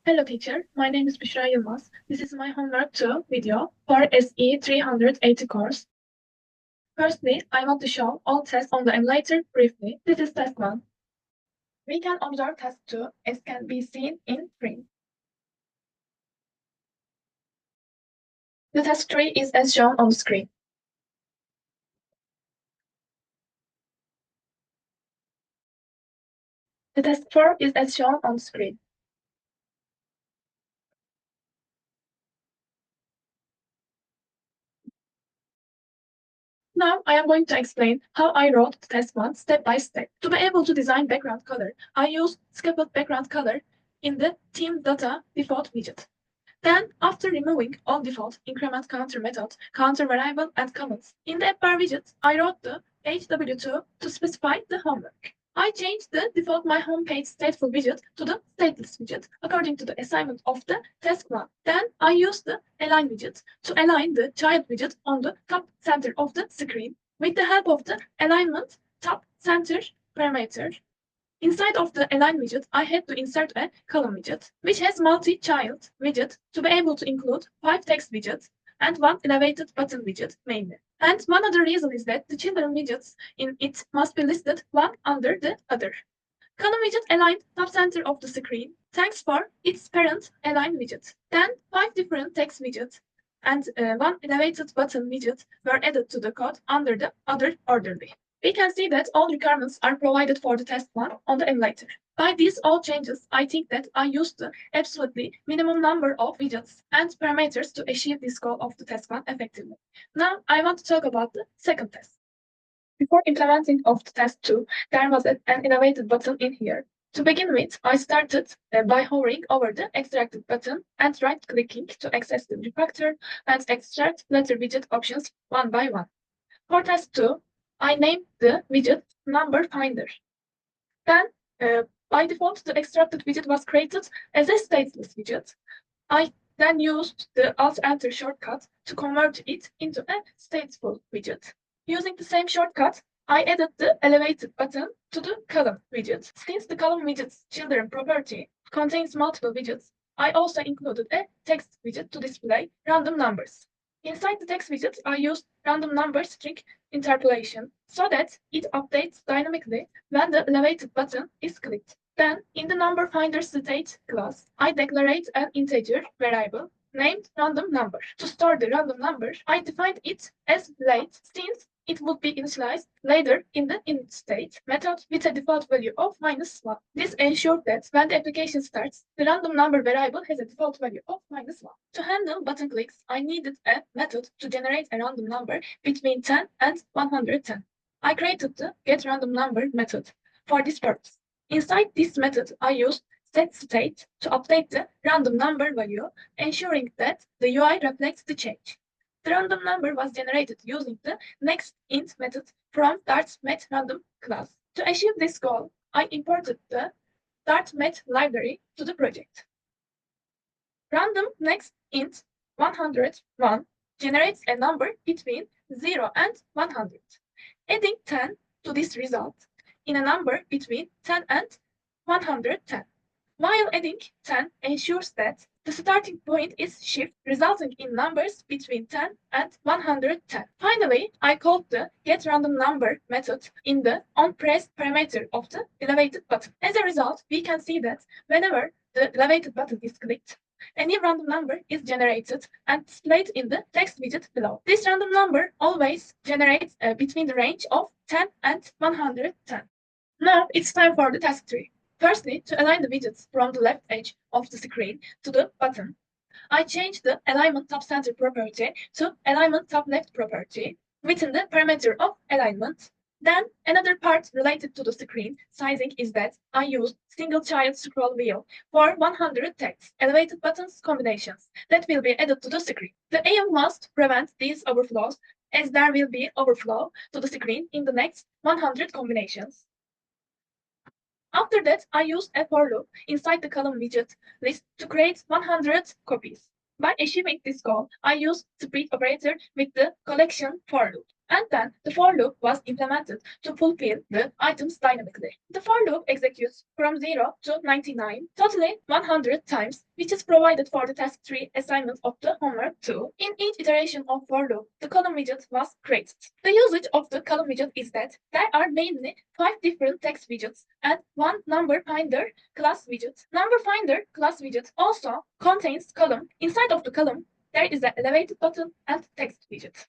Hello teacher, my name is Büşra Yılmaz. This is my homework 2 video for SE 380 course. Firstly, I want to show all tests on the emulator briefly. This is test 1. We can observe test 2 as can be seen in screen. The test 3 is as shown on the screen. The test 4 is as shown on the screen. Now I am going to explain how I wrote the test 1 step by step. To be able to design background color, I used scaffold background color in the Team Data default widget. Then, after removing all default increment counter method, counter variable, and comments, in the app bar widget, I wrote the HW2 to specify the homework. I changed the default My Homepage stateful widget to the stateless widget according to the assignment of the task 1. Then I used the Align widget to align the child widget on the top center of the screen with the help of the Alignment Top Center parameter. Inside of the Align widget, I had to insert a column widget, which has multi-child widget to be able to include 5 text widgets and 1 elevated button widget mainly. And one other reason is that the children widgets in it must be listed one under the other. Column widget aligned top center of the screen. Thanks for its parent Align widget. Then 5 different text widgets and 1 elevated button widget were added to the code under the other orderly. We can see that all requirements are provided for the test 1 on the emulator. By these all changes, I think that I used the absolutely minimum number of widgets and parameters to achieve this goal of the test 1 effectively. Now I want to talk about the second test. Before implementing of the test 2, there was an elevated button in here. To begin with, I started by hovering over the extracted button and right-clicking to access the refactor and extract letter widget options one by one. For test 2, I named the widget Number Finder. Then, by default, the extracted widget was created as a stateless widget. I then used the Alt-Enter shortcut to convert it into a stateful widget. Using the same shortcut, I added the elevated button to the column widget. Since the column widget's children property contains multiple widgets, I also included a text widget to display random numbers. Inside the text widget, I used random number string interpolation so that it updates dynamically when the elevated button is clicked. Then, in the number finder state class, I declare an integer variable named random number. To store the random number, I defined it as late since it would be initialized later in the init state method with a default value of -1. This ensures that when the application starts, the random number variable has a default value of -1. To handle button clicks, I needed a method to generate a random number between 10 and 110. I created the getRandomNumber method for this purpose. Inside this method, I used setState to update the random number value, ensuring that the UI reflects the change. The random number was generated using the nextInt method from Dart.MathRandom class. To achieve this goal, I imported the Dart.Math library to the project. Random nextInt 101 generates a number between 0 and 100. Adding 10 to this result in a number between 10 and 110. While adding 10 ensures that the starting point is shift, resulting in numbers between 10 and 110. Finally, I called the getRandomNumber method in the onPressed parameter of the elevated button. As a result, we can see that whenever the elevated button is clicked, a new random number is generated and displayed in the text widget below. This random number always generates between the range of 10 and 110. Now it's time for the task 3. Firstly, to align the widgets from the left edge of the screen to the button, I changed the Alignment Top Center property to Alignment Top Left property within the parameter of alignment. Then another part related to the screen sizing is that I used single child scroll wheel for 100 text elevated buttons combinations that will be added to the screen. The aim was to prevent these overflows as there will be overflow to the screen in the next 100 combinations. After that, I used a for loop inside the column widget list to create 100 copies. By achieving this goal, I used split operator with the collection for loop. And then the for loop was implemented to fulfill the items dynamically. The for loop executes from 0 to 99, totally 100 times, which is provided for the task 3 assignment of the homework 2. In each iteration of for loop, the column widget was created. The usage of the column widget is that there are mainly 5 different text widgets and one number finder class widget. Number finder class widget also contains column. Inside of the column, there is an elevated button and text widget.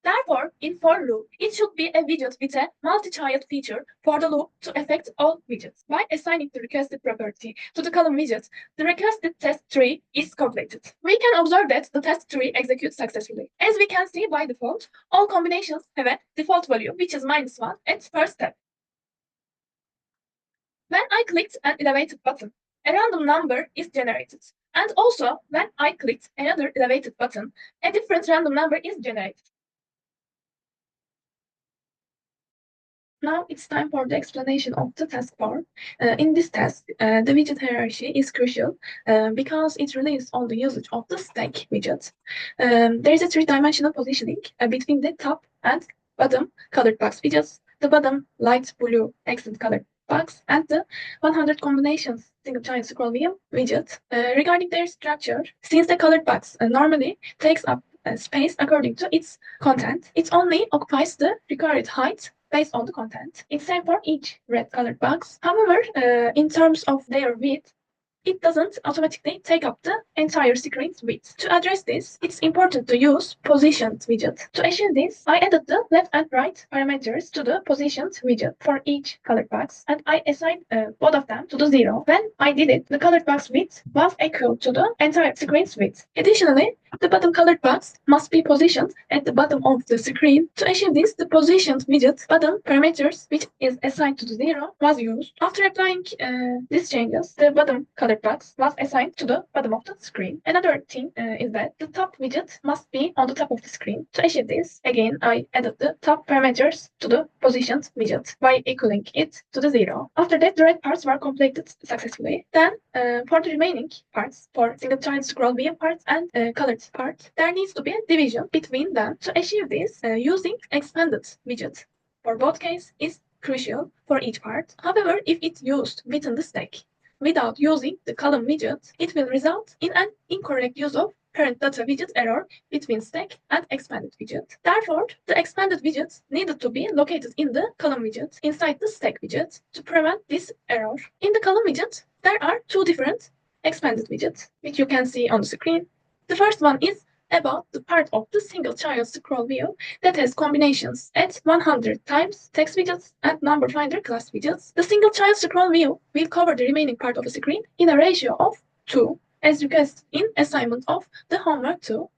Therefore, in for loop, it should be a widget with a multi-child feature for the loop to affect all widgets. By assigning the requested property to the column widget, the requested task tree is completed. We can observe that the task tree executes successfully. As we can see by default, all combinations have a default value, which is -1 at first step. When I clicked an elevated button, a random number is generated. And also, when I clicked another elevated button, a different random number is generated. Now it's time for the explanation of the task 4. In this task, the widget hierarchy is crucial because it relies on the usage of the stack widget. There is a three-dimensional positioning between the top and bottom colored box widgets, the bottom light blue accent colored box, and the 100 combinations single child scroll wheel widget. Regarding their structure, since the colored box normally takes up space according to its content, it only occupies the required height based on the content. It's same for each red colored box. However, in terms of their width, it doesn't automatically take up the entire screen's width. To address this, it's important to use positioned widget. To achieve this, I added the left and right parameters to the positioned widget for each colored box, and I assigned both of them to the 0. When I did it, the colored box width was equal to the entire screen's width. Additionally, the bottom colored box must be positioned at the bottom of the screen. To achieve this, the positioned widget bottom parameters, which is assigned to the 0, was used. After applying these changes, the bottom colored box was assigned to the bottom of the screen. Another thing is that the top widget must be on the top of the screen. To achieve this, again, I added the top parameters to the positioned widget by equaling it to the 0. After that, the red parts were completed successfully. Then, for the remaining parts, for single child scroll wheel parts and colored part, there needs to be a division between them. To achieve this, using expanded widget for both cases is crucial for each part. However, if it's used within the stack without using the column widget, it will result in an incorrect use of parent data widget error between stack and expanded widget. Therefore, the expanded widget needed to be located in the column widget inside the stack widget to prevent this error. In the column widget, there are two different expanded widgets, which you can see on the screen. The first one is about the part of the single child scroll wheel that has combinations at 100 times text widgets and number finder class widgets. The single child scroll wheel will cover the remaining part of the screen in a ratio of 2, as requested in assignment of the homework 2.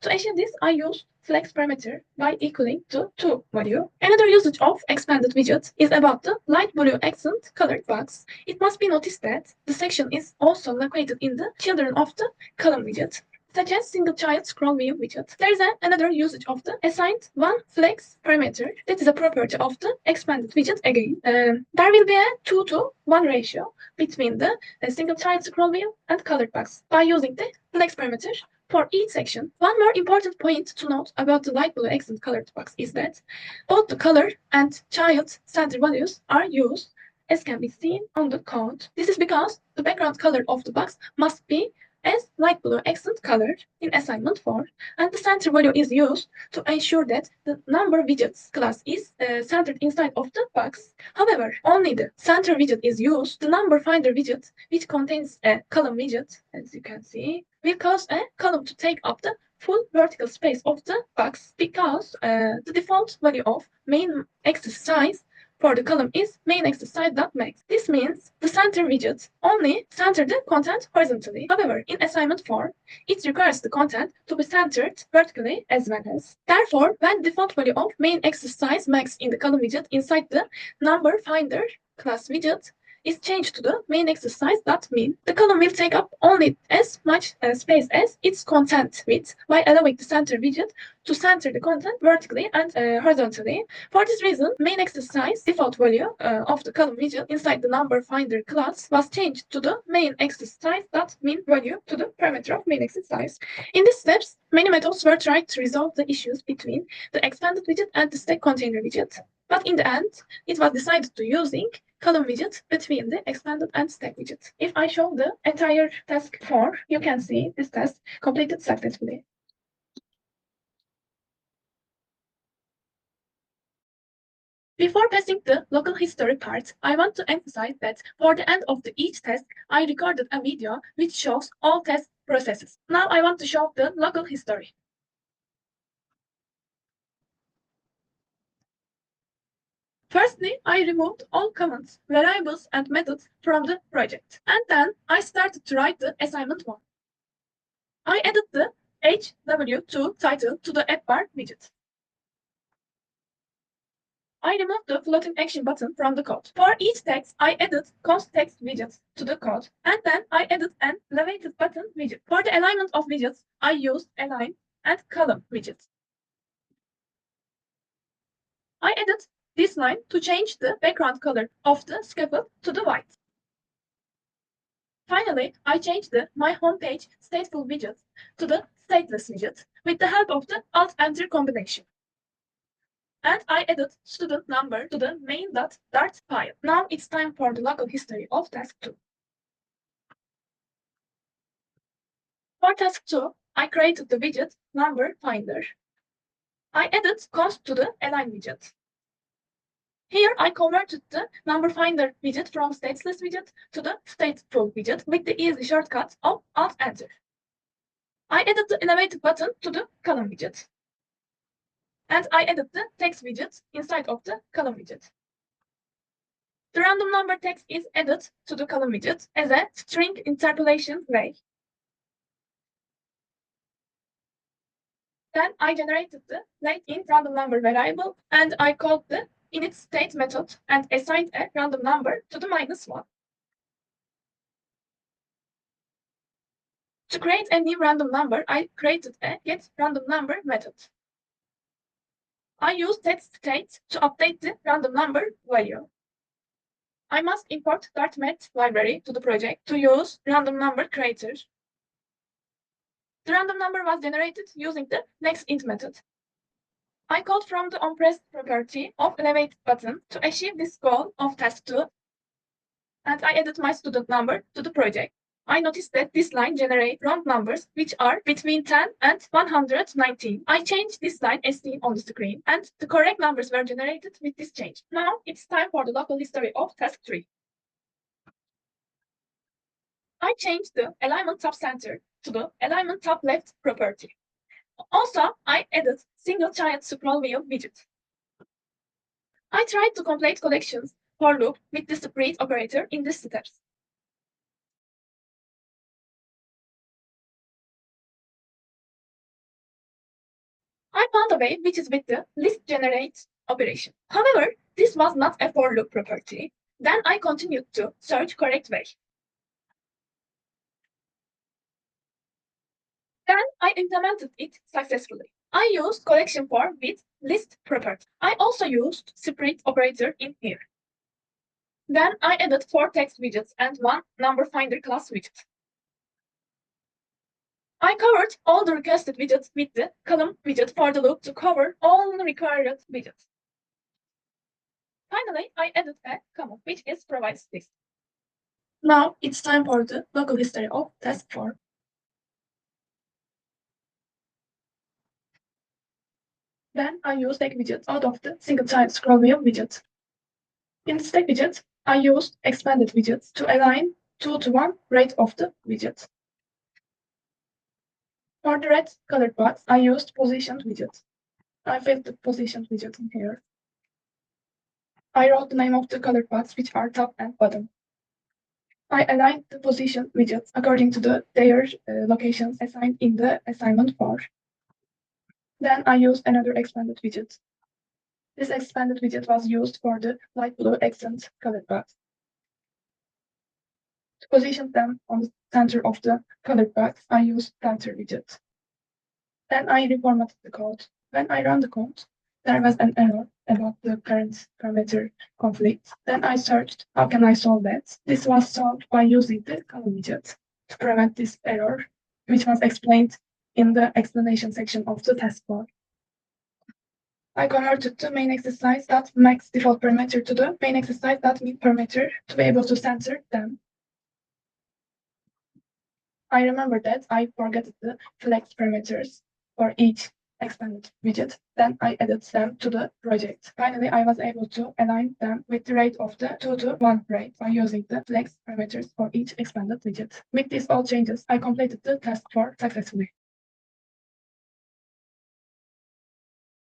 To achieve this, I used flex parameter by equaling to 2 value. Another usage of expanded widget is about the light blue accent colored box. It must be noticed that the section is also located in the children of the column widget, such as single child scroll wheel widget. There is another usage of the assigned one flex parameter that is a property of the expanded widget again. There will be a 2 to 1 ratio between the single child scroll wheel and colored box by using the flex parameter for each section. One more important point to note about the light blue accent colored box is that both the color and child center values are used, as can be seen on the code. This is because the background color of the box must be as light blue accent color in assignment 4, and the center value is used to ensure that the number widgets class is centered inside of the box. However, only the center widget is used. The number finder widget, which contains a column widget, as you can see, will cause a column to take up the full vertical space of the box because the default value of main axis size for the column is main axis size.max. This means the center widget only center the content horizontally. However, in assignment 4, it requires the content to be centered vertically as well as. Therefore, when the default value of main axis size max in the column widget inside the number finder class widget is changed to the main exercise. That means the column will take up only as much space as its content width by allowing the center widget to center the content vertically and horizontally. For this reason, main exercise default value of the column widget inside the number finder class was changed to the main exercise. That mean value to the parameter of main exercise. In these steps, many methods were tried to resolve the issues between the expanded widget and the stack container widget. But in the end, it was decided to using column widget between the expanded and stack widget. If I show the entire task 4, you can see this task completed successfully. Before passing the local history part, I want to emphasize that for the end of each task, I recorded a video which shows all task processes. Now I want to show the local history. Firstly, I removed all comments, variables, and methods from the project. And then I started to write the assignment 1. I added the HW2 title to the app bar widget. I removed the floating action button from the code. For each text, I added const text widgets to the code, and then I added an elevated button widget. For the alignment of widgets, I used align and column widgets. I added this line to change the background color of the scaffold to the white. Finally, I changed the My Homepage stateful widget to the stateless widget with the help of the Alt-Enter combination. And I added student number to the main.dart file. Now it's time for the local history of task 2. For task 2, I created the widget number finder. I added const to the align widget. Here I converted the number finder widget from stateless widget to the stateful widget with the easy shortcut of Alt-Enter. I added the elevated button to the column widget. And I added the text widget inside of the column widget. The random number text is added to the column widget as a string interpolation way. Then I generated the int random number variable and I called the initState method and assigned a random number to the -1. To create a new random number, I created a getRandomNumber method. I used text_state to update the random number value. I must import Dartmath library to the project to use random number creator. The random number was generated using the nextInt method. I called from the onPressed property of elevate button to achieve this goal of task 2, and I added my student number to the project. I noticed that this line generates round numbers which are between 10 and 119. I changed this line as seen on the screen, and the correct numbers were generated with this change. Now it's time for the local history of task 3. I changed the alignment top center to the alignment top left property. Also, I added single child scroll wheel widget. I tried to complete collections for loop with the split operator in these steps. I found a way which is with the list generate operation. However, this was not a for loop property. Then I continued to search correct way. Then I implemented it successfully. I used collection for with list property. I also used split operator in here. Then I added 4 text widgets and 1 number finder class widget. I covered all the requested widgets with the column widget for the loop to cover all the required widgets. Finally, I added a comma, which provides this. Now it's time for the local history of task 4. Then I use stack widget out of the single child scroll wheel widget. In the stack widget, I used expanded widgets to align 2:1 rate of the widget. For the red colored box, I used positioned widget. I filled the positioned widget in here. I wrote the name of the colored box, which are top and bottom. I aligned the position widgets according to their locations assigned in the assignment 4. Then I used another expanded widget. This expanded widget was used for the light blue accent colored box. positioned them on the center of the color box, I used center widget. Then I reformatted the code. When I ran the code, there was an error about the current parameter conflict. Then I searched how can I solve that. This was solved by using the color widget to prevent this error, which was explained in the explanation section of the test board. I converted the main exercise.max default parameter to the main exercise.min parameter to be able to center them. I remember that I forgot the flex parameters for each expanded widget. Then I added them to the project. Finally, I was able to align them with the rate of the 2:1 rate by using the flex parameters for each expanded widget. With these all changes, I completed the task 4 successfully.